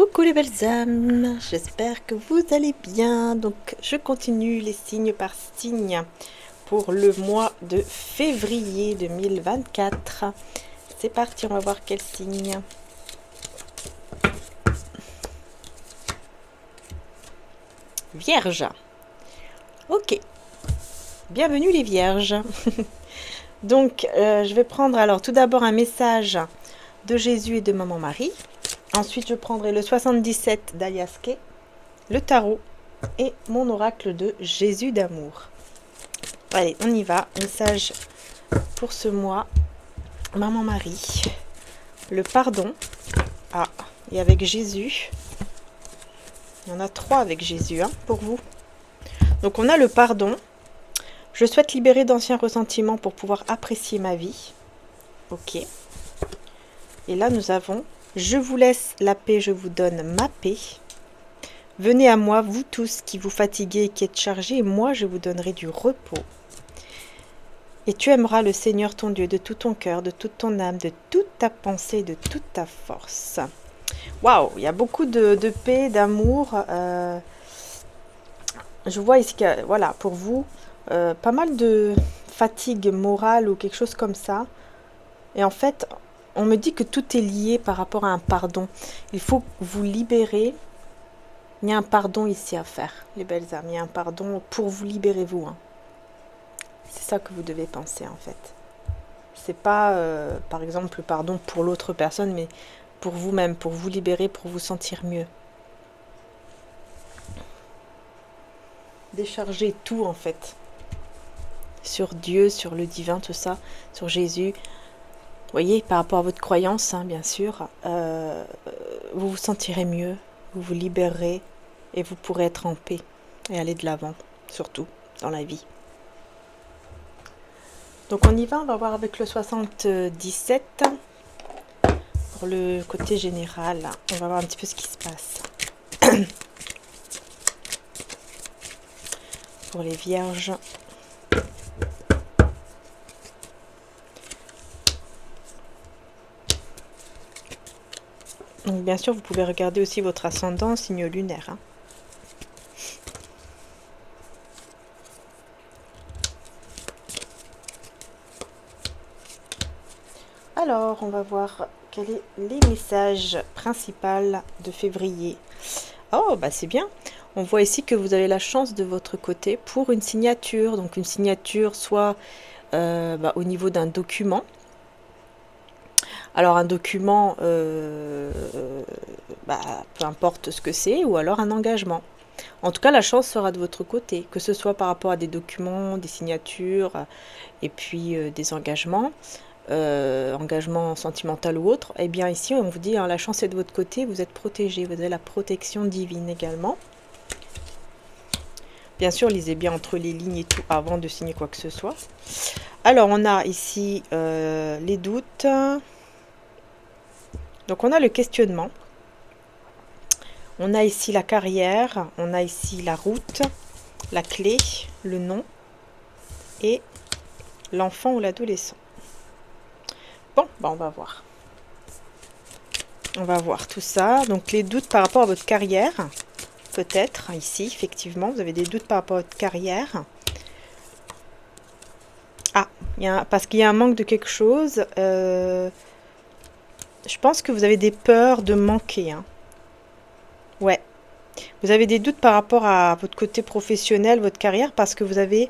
Coucou les belles âmes, j'espère que vous allez bien. Donc je continue les signes par signe pour le mois de février 2024. C'est parti, on va voir quel signe. Vierge. Ok, bienvenue les vierges. Donc je vais prendre alors tout d'abord un message de Jésus et de Maman Marie. Ensuite, je prendrai le 77 d'Aliaske, le tarot et mon oracle de Jésus d'amour. Allez, on y va. Message pour ce mois. Maman Marie. Le pardon. Ah, et avec Jésus. Il y en a 3 avec Jésus, hein, pour vous. Donc, on a le pardon. Je souhaite libérer d'anciens ressentiments pour pouvoir apprécier ma vie. Ok. Et là, nous avons... Je vous laisse la paix, je vous donne ma paix. Venez à moi, vous tous qui vous fatiguez et qui êtes chargés, et moi je vous donnerai du repos. Et tu aimeras le Seigneur ton Dieu de tout ton cœur, de toute ton âme, de toute ta pensée, de toute ta force. Waouh, il y a beaucoup de paix, d'amour. Je vois ici que, voilà, pour vous, pas mal de fatigue morale ou quelque chose comme ça. Et en fait... On me dit que tout est lié par rapport à un pardon. Il faut vous libérer. Il y a un pardon ici à faire, les belles âmes. Il y a un pardon pour vous libérer, vous. Hein. C'est ça que vous devez penser, en fait. C'est pas, par exemple, le pardon pour l'autre personne, mais pour vous-même, pour vous libérer, pour vous sentir mieux. Décharger tout, en fait. Sur Dieu, sur le divin, tout ça. Sur Jésus. Vous voyez, par rapport à votre croyance, hein, bien sûr, vous vous sentirez mieux, vous vous libérerez et vous pourrez être en paix et aller de l'avant, surtout dans la vie. Donc on y va, on va voir avec le 77 pour le côté général. On va voir un petit peu ce qui se passe. Pour les vierges. Donc bien sûr, vous pouvez regarder aussi votre ascendant, signe lunaire. Hein. Alors, on va voir quels sont les messages principaux de février. Oh, bah c'est bien. On voit ici que vous avez la chance de votre côté pour une signature. Donc une signature soit au niveau d'un document. Alors un document, peu importe ce que c'est, ou alors un engagement. En tout cas, la chance sera de votre côté, que ce soit par rapport à des documents, des signatures, et puis des engagements, engagements sentimentaux ou autres. Eh bien ici, on vous dit, hein, la chance est de votre côté, vous êtes protégé, vous avez la protection divine également. Bien sûr, lisez bien entre les lignes et tout avant de signer quoi que ce soit. Alors, on a ici les doutes. Donc on a le questionnement, on a ici la carrière, on a ici la route, la clé, le nom et l'enfant ou l'adolescent. Bon, on va voir. On va voir tout ça. Donc les doutes par rapport à votre carrière, peut-être, ici, effectivement, vous avez des doutes par rapport à votre carrière. Ah, parce qu'il y a un manque de quelque chose. Je pense que vous avez des peurs de manquer. Hein. Ouais. Vous avez des doutes par rapport à votre côté professionnel, votre carrière, parce que vous avez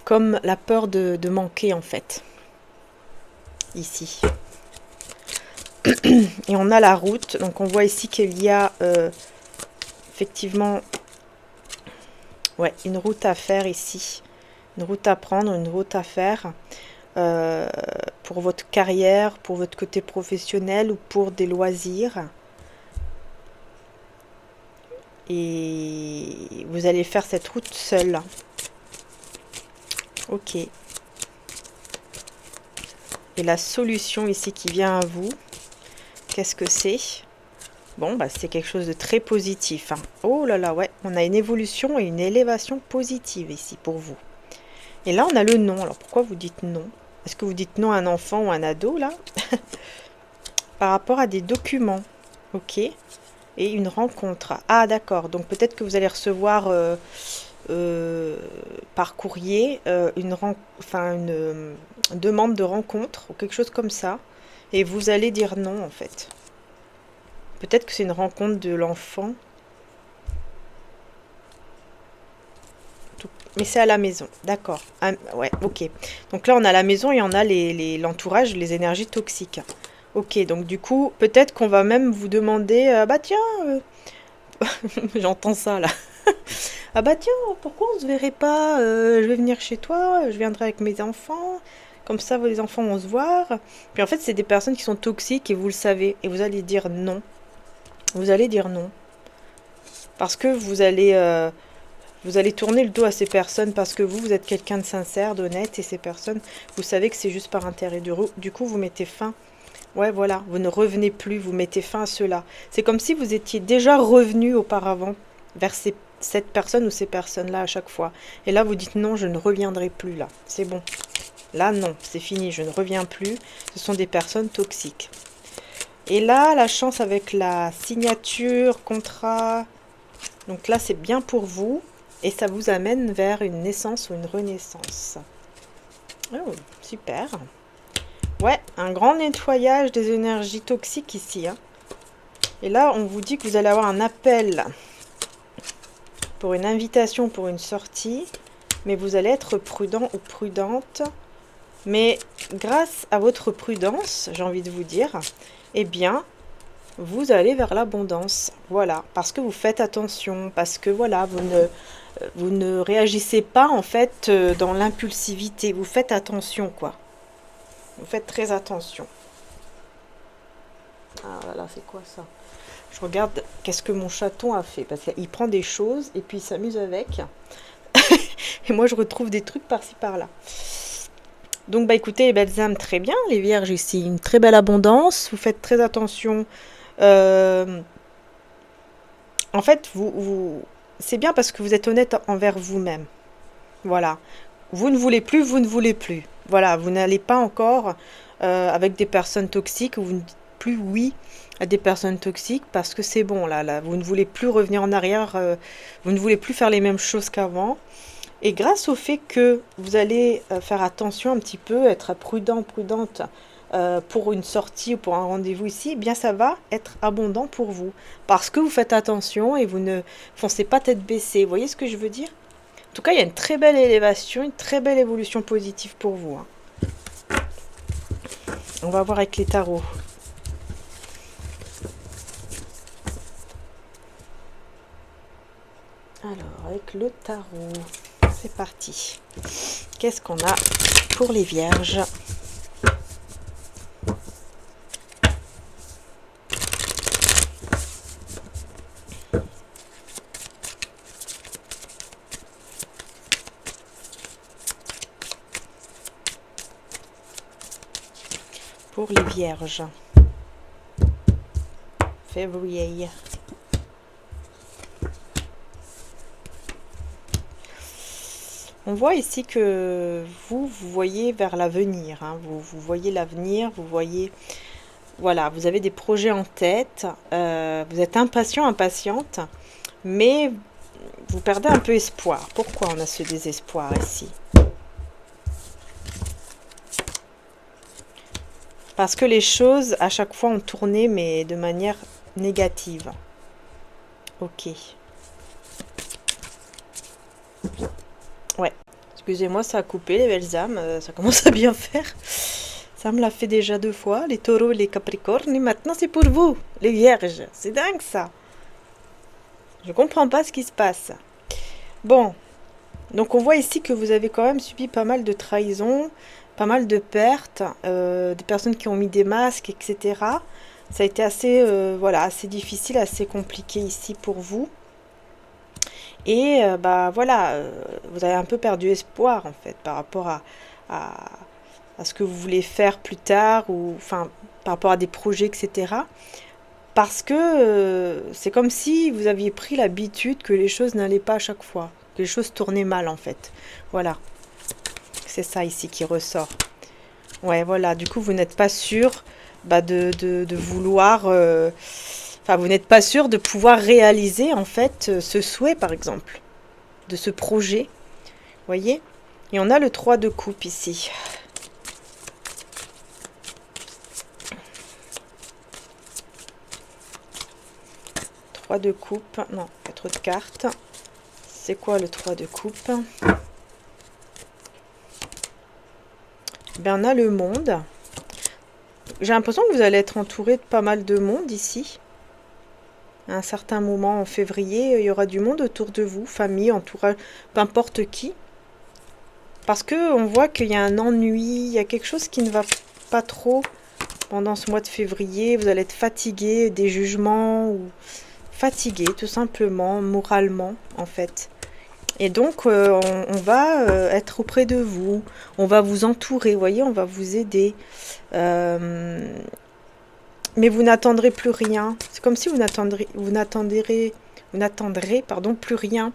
comme la peur de manquer, en fait. Ici. Et on a la route. Donc, on voit ici qu'il y a effectivement une route à faire ici. Une route à prendre, une route à faire. Pour votre carrière, pour votre côté professionnel ou pour des loisirs. Et vous allez faire cette route seule. Ok. Et la solution ici qui vient à vous, qu'est-ce que c'est? Bon, c'est quelque chose de très positif. Hein. Oh là là, ouais, on a une évolution et une élévation positive ici pour vous. Et là, on a le non. Alors, pourquoi vous dites non? Est-ce que vous dites non à un enfant ou un ado, là? Par rapport à des documents. Ok. et une rencontre. Ah d'accord, donc peut-être que vous allez recevoir par courrier une demande de rencontre ou quelque chose comme ça. Et vous allez dire non en fait. Peut-être que c'est une rencontre de l'enfant. Mais c'est à la maison, d'accord. Ah, ouais, ok. Donc là, on a la maison et on a l'entourage, les énergies toxiques. Ok, donc du coup, peut-être qu'on va même vous demander, bah tiens, j'entends ça là. Ah bah tiens, pourquoi on se verrait pas? Je vais venir chez toi, je viendrai avec mes enfants. Comme ça, les enfants vont se voir. Puis en fait, c'est des personnes qui sont toxiques et vous le savez. Et vous allez dire non. Vous allez dire non. Parce que vous allez tourner le dos à ces personnes parce que vous êtes quelqu'un de sincère, d'honnête, et ces personnes, vous savez que c'est juste par intérêt. Du coup, vous mettez fin. Ouais, voilà, vous ne revenez plus, vous mettez fin à cela. C'est comme si vous étiez déjà revenu auparavant vers cette personne ou ces personnes-là à chaque fois. Et là, vous dites non, je ne reviendrai plus là. C'est bon. Là, non, c'est fini, je ne reviens plus. Ce sont des personnes toxiques. Et là, la chance avec la signature, contrat. Donc là, c'est bien pour vous. Et ça vous amène vers une naissance ou une renaissance. Oh, super. Ouais, un grand nettoyage des énergies toxiques ici. Hein. Et là, on vous dit que vous allez avoir un appel pour une invitation, pour une sortie. Mais vous allez être prudent ou prudente. Mais grâce à votre prudence, j'ai envie de vous dire, eh bien, vous allez vers l'abondance. Voilà, parce que vous faites attention, parce que voilà, vous ne réagissez pas en fait dans l'impulsivité. Vous faites attention, quoi. Vous faites très attention. Ah là là, c'est quoi ça? Je regarde qu'est-ce que mon chaton a fait. Parce qu'il prend des choses et puis il s'amuse avec. Et moi, je retrouve des trucs par-ci, par-là. Donc, bah écoutez, les belles âmes, très bien. Les vierges ici, une très belle abondance. Vous faites très attention. En fait, c'est bien parce que vous êtes honnête envers vous-même. Voilà. Vous ne voulez plus, vous ne voulez plus. Voilà, vous n'allez pas encore avec des personnes toxiques, vous ne dites plus oui à des personnes toxiques parce que c'est bon, là, vous ne voulez plus revenir en arrière, vous ne voulez plus faire les mêmes choses qu'avant. Et grâce au fait que vous allez faire attention un petit peu, être prudent, prudente pour une sortie ou pour un rendez-vous ici, eh bien ça va être abondant pour vous. Parce que vous faites attention et vous ne foncez pas tête baissée. Vous voyez ce que je veux dire? En tout cas, il y a une très belle élévation, une très belle évolution positive pour vous. Hein. On va voir avec les tarots. Alors, avec le tarot, c'est parti. Qu'est-ce qu'on a pour les vierges? Pour les vierges. Février. On voit ici que vous voyez vers l'avenir. Hein. Vous voyez l'avenir, vous voyez... Voilà, vous avez des projets en tête. Vous êtes impatient, impatiente. Mais vous perdez un peu espoir. Pourquoi on a ce désespoir ici? Parce que les choses, à chaque fois, ont tourné, mais de manière négative. Ok. Ouais. Excusez-moi, ça a coupé, les belles âmes. Ça commence à bien faire. Ça me l'a fait déjà 2 fois, les taureaux et les capricornes. Et maintenant, c'est pour vous, les vierges. C'est dingue, ça. Je comprends pas ce qui se passe. Bon. Donc, on voit ici que vous avez quand même subi pas mal de trahisons, pas mal de pertes, des personnes qui ont mis des masques, etc. Ça a été assez, voilà, assez difficile, assez compliqué ici pour vous. Et bah voilà, vous avez un peu perdu espoir en fait par rapport à ce que vous voulez faire plus tard, ou enfin par rapport à des projets, etc. Parce que c'est comme si vous aviez pris l'habitude que les choses n'allaient pas à chaque fois, que les choses tournaient mal en fait. Voilà, c'est ça ici qui ressort. Ouais, voilà, du coup vous n'êtes pas sûr bah, de vouloir... Enfin, vous n'êtes pas sûr de pouvoir réaliser, en fait, ce souhait, par exemple, de ce projet. Vous voyez? Et on a le 3 de coupe ici. De coupe, non, pas trop de cartes. C'est quoi le 3 de coupe? Ben, on a le monde. J'ai l'impression que vous allez être entouré de pas mal de monde ici. À un certain moment en février, il y aura du monde autour de vous, famille, entourage, peu importe qui. Parce que on voit qu'il y a un ennui, il y a quelque chose qui ne va pas trop pendant ce mois de février. Vous allez être fatigué des jugements ou fatigué tout simplement, moralement en fait. Et donc on va être auprès de vous, on va vous entourer, vous voyez, on va vous aider. Mais vous n'attendrez plus rien. C'est comme si vous n'attendrez plus rien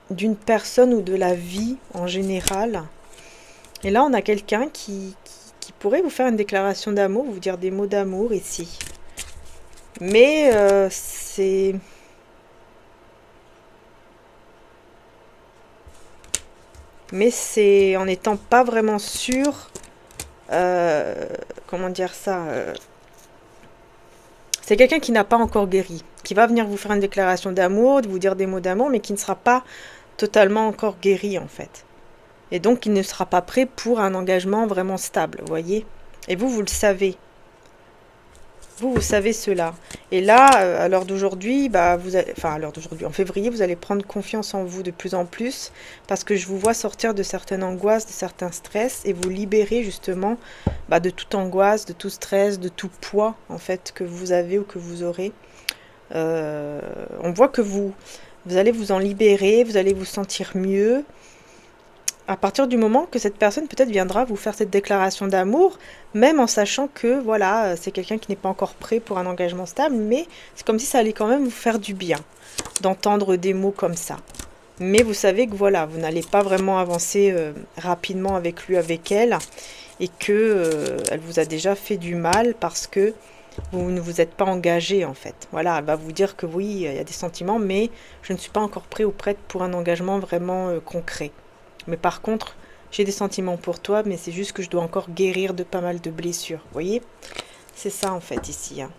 d'une personne ou de la vie en général. Et là on a quelqu'un qui pourrait vous faire une déclaration d'amour, vous dire des mots d'amour ici. Mais c'est... Mais c'est en n'étant pas vraiment sûr... comment dire ça c'est quelqu'un qui n'a pas encore guéri. Qui va venir vous faire une déclaration d'amour, de vous dire des mots d'amour, mais qui ne sera pas totalement encore guéri en fait. Et donc il ne sera pas prêt pour un engagement vraiment stable, vous voyez. Et vous, vous le savez. Vous savez cela. Et là, à l'heure d'aujourd'hui, à l'heure d'aujourd'hui, en février, vous allez prendre confiance en vous de plus en plus parce que je vous vois sortir de certaines angoisses, de certains stress et vous libérer justement de toute angoisse, de tout stress, de tout poids en fait que vous avez ou que vous aurez. On voit que vous allez vous en libérer, vous allez vous sentir mieux. À partir du moment que cette personne peut-être viendra vous faire cette déclaration d'amour, même en sachant que voilà, c'est quelqu'un qui n'est pas encore prêt pour un engagement stable, mais c'est comme si ça allait quand même vous faire du bien d'entendre des mots comme ça. Mais vous savez que voilà, vous n'allez pas vraiment avancer rapidement avec lui, avec elle, et que elle vous a déjà fait du mal parce que vous ne vous êtes pas engagé en fait. Voilà, elle va vous dire que oui, il y a des sentiments, mais je ne suis pas encore prêt ou prête pour un engagement vraiment concret. Mais par contre, j'ai des sentiments pour toi, mais c'est juste que je dois encore guérir de pas mal de blessures. Vous voyez? C'est ça en fait ici. Hein.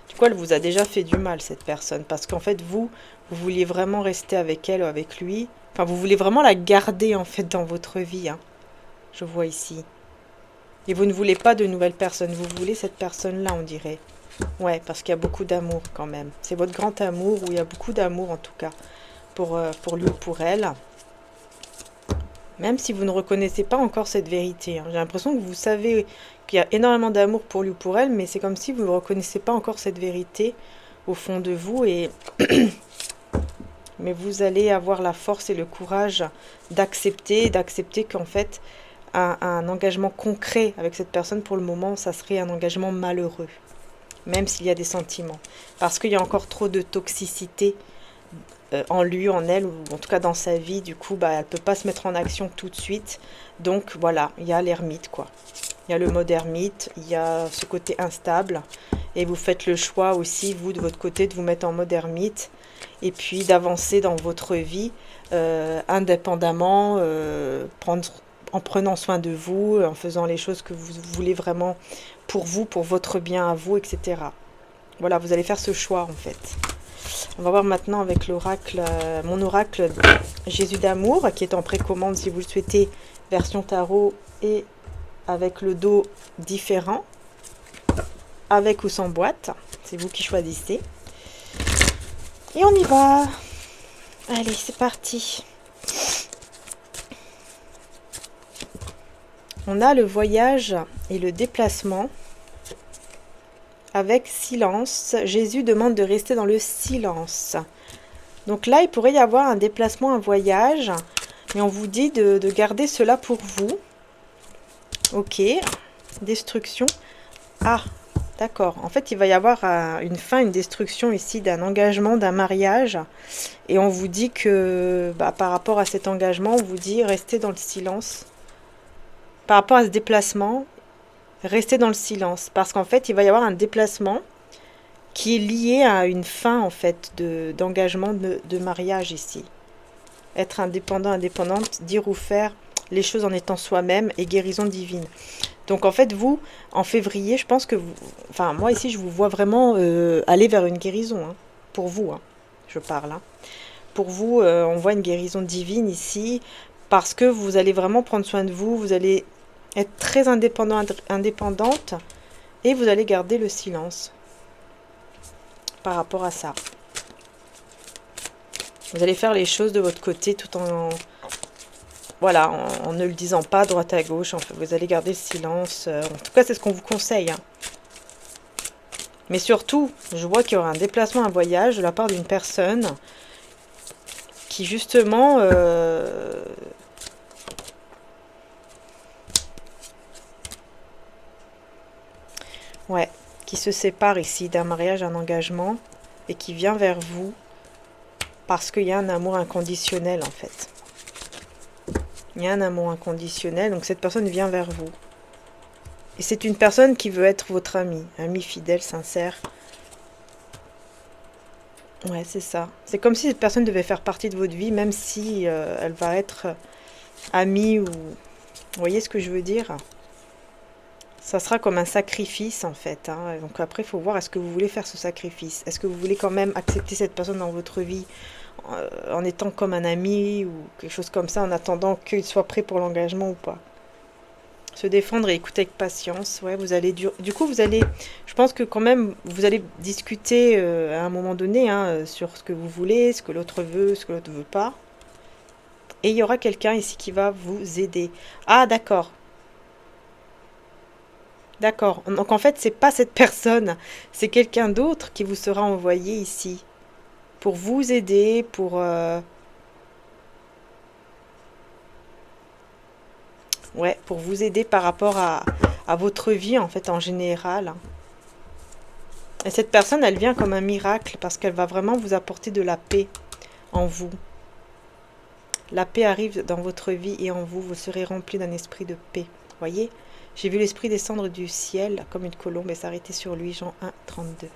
Du coup, elle vous a déjà fait du mal, cette personne. Parce qu'en fait, vous vouliez vraiment rester avec elle ou avec lui. Enfin, vous voulez vraiment la garder en fait dans votre vie. Hein. Je vois ici. Et vous ne voulez pas de nouvelles personnes. Vous voulez cette personne-là, on dirait. Ouais, parce qu'il y a beaucoup d'amour quand même. C'est votre grand amour, ou il y a beaucoup d'amour en tout cas. Pour lui ou pour elle. Même si vous ne reconnaissez pas encore cette vérité. Hein. J'ai l'impression que vous savez qu'il y a énormément d'amour pour lui ou pour elle, mais c'est comme si vous ne reconnaissez pas encore cette vérité au fond de vous. Mais vous allez avoir la force et le courage d'accepter qu'en fait, un engagement concret avec cette personne, pour le moment, ça serait un engagement malheureux. Même s'il y a des sentiments. Parce qu'il y a encore trop de toxicité en lui, en elle, ou en tout cas dans sa vie. Du coup, elle ne peut pas se mettre en action tout de suite. Donc voilà, il y a l'ermite, quoi. Il y a le mode ermite, il y a ce côté instable. Et vous faites le choix aussi, vous, de votre côté, de vous mettre en mode ermite. Et puis d'avancer dans votre vie indépendamment, en prenant soin de vous, en faisant les choses que vous voulez vraiment pour vous, pour votre bien à vous, etc. Voilà, vous allez faire ce choix, en fait. On va voir maintenant avec l'oracle, mon oracle Jésus d'amour, qui est en précommande si vous le souhaitez, version tarot et avec le dos différent, avec ou sans boîte, c'est vous qui choisissez. Et on y va. Allez, c'est parti. On a le voyage et le déplacement. Avec silence, Jésus demande de rester dans le silence. Donc là, il pourrait y avoir un déplacement, un voyage. Mais on vous dit de garder cela pour vous. Ok. Destruction. Ah, d'accord. En fait, il va y avoir une fin, une destruction ici d'un engagement, d'un mariage. Et on vous dit que, par rapport à cet engagement, on vous dit restez dans le silence. Par rapport à ce déplacement, Restez dans le silence. Parce qu'en fait, il va y avoir un déplacement qui est lié à une fin, en fait, d'engagement de mariage ici. Être indépendant, indépendante, dire ou faire les choses en étant soi-même et guérison divine. Donc en fait, vous, en février, je pense que vous... Enfin, moi ici, je vous vois vraiment aller vers une guérison. Hein. Pour vous, hein, je parle. Hein. Pour vous, on voit une guérison divine ici, parce que vous allez vraiment prendre soin de vous, vous allez être très indépendant, indépendante, et vous allez garder le silence par rapport à ça. Vous allez faire les choses de votre côté tout en... Voilà, en ne le disant pas à droite à gauche. Enfin, vous allez garder le silence. En tout cas, c'est ce qu'on vous conseille. Hein. Mais surtout, je vois qu'il y aura un déplacement, un voyage de la part d'une personne qui justement... ouais, qui se sépare ici d'un mariage, d'un engagement et qui vient vers vous parce qu'il y a un amour inconditionnel en fait. Il y a un amour inconditionnel, donc cette personne vient vers vous. Et c'est une personne qui veut être votre ami fidèle, sincère. Ouais, c'est ça. C'est comme si cette personne devait faire partie de votre vie, même si elle va être amie ou... Vous voyez ce que je veux dire? Ça sera comme un sacrifice en fait. Hein. Donc après, il faut voir, est-ce que vous voulez faire ce sacrifice? Est-ce que vous voulez quand même accepter cette personne dans votre vie en étant comme un ami ou quelque chose comme ça, en attendant qu'il soit prêt pour l'engagement ou pas? Se défendre et écouter avec patience. Ouais, vous allez du coup, vous allez, je pense que quand même, vous allez discuter à un moment donné hein, sur ce que vous voulez, ce que l'autre veut, ce que l'autre ne veut pas. Et il y aura quelqu'un ici qui va vous aider. Ah, d'accord. D'accord. Donc en fait, c'est pas cette personne, c'est quelqu'un d'autre qui vous sera envoyé ici pour vous aider, pour ouais, pour vous aider par rapport à votre vie en fait en général. Et cette personne, elle vient comme un miracle parce qu'elle va vraiment vous apporter de la paix en vous. La paix arrive dans votre vie et en vous, vous serez rempli d'un esprit de paix. Voyez, j'ai vu l'esprit descendre du ciel comme une colombe et s'arrêter sur lui, Jean 1, 32.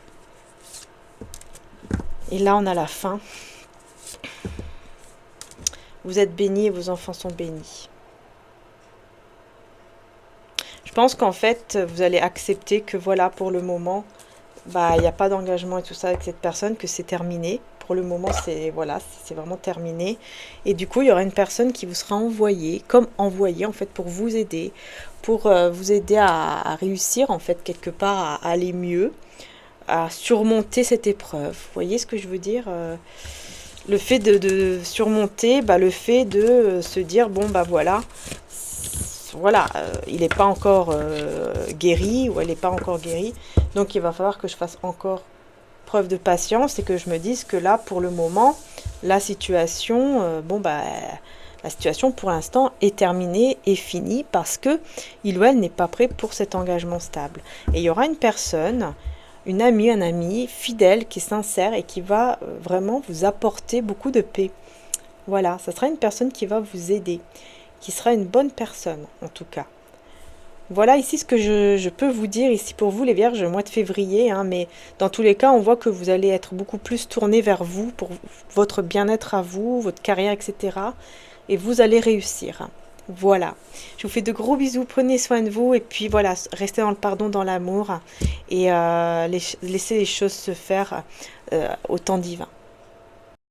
Et là, on a la fin. Vous êtes bénis et vos enfants sont bénis. Je pense qu'en fait, vous allez accepter que voilà, pour le moment, bah, il n'y a pas d'engagement et tout ça avec cette personne, que c'est terminé. Pour le moment, c'est voilà, c'est vraiment terminé. Et du coup, il y aura une personne qui vous sera envoyée, comme envoyée en fait, pour vous aider à réussir en fait quelque part à aller mieux, à surmonter cette épreuve. Vous voyez ce que je veux dire le fait de surmonter, bah, le fait de se dire bon bah voilà, il n'est pas encore guéri ou elle n'est pas encore guérie, donc il va falloir que je fasse encore preuve de patience et que je me dise que là pour le moment la situation la situation pour l'instant est terminée et finie parce que il ou elle n'est pas prêt pour cet engagement stable. Et il y aura une personne, une amie, un ami fidèle qui est sincère et qui va vraiment vous apporter beaucoup de paix. Voilà, ça sera une personne qui va vous aider, qui sera une bonne personne en tout cas. Voilà ici ce que je peux vous dire ici pour vous les vierges, mois de février, hein, mais dans tous les cas on voit que vous allez être beaucoup plus tourné vers vous, pour votre bien-être à vous, votre carrière, etc. Et vous allez réussir. Voilà, je vous fais de gros bisous, prenez soin de vous et puis voilà, restez dans le pardon, dans l'amour et laissez les choses se faire au temps divin.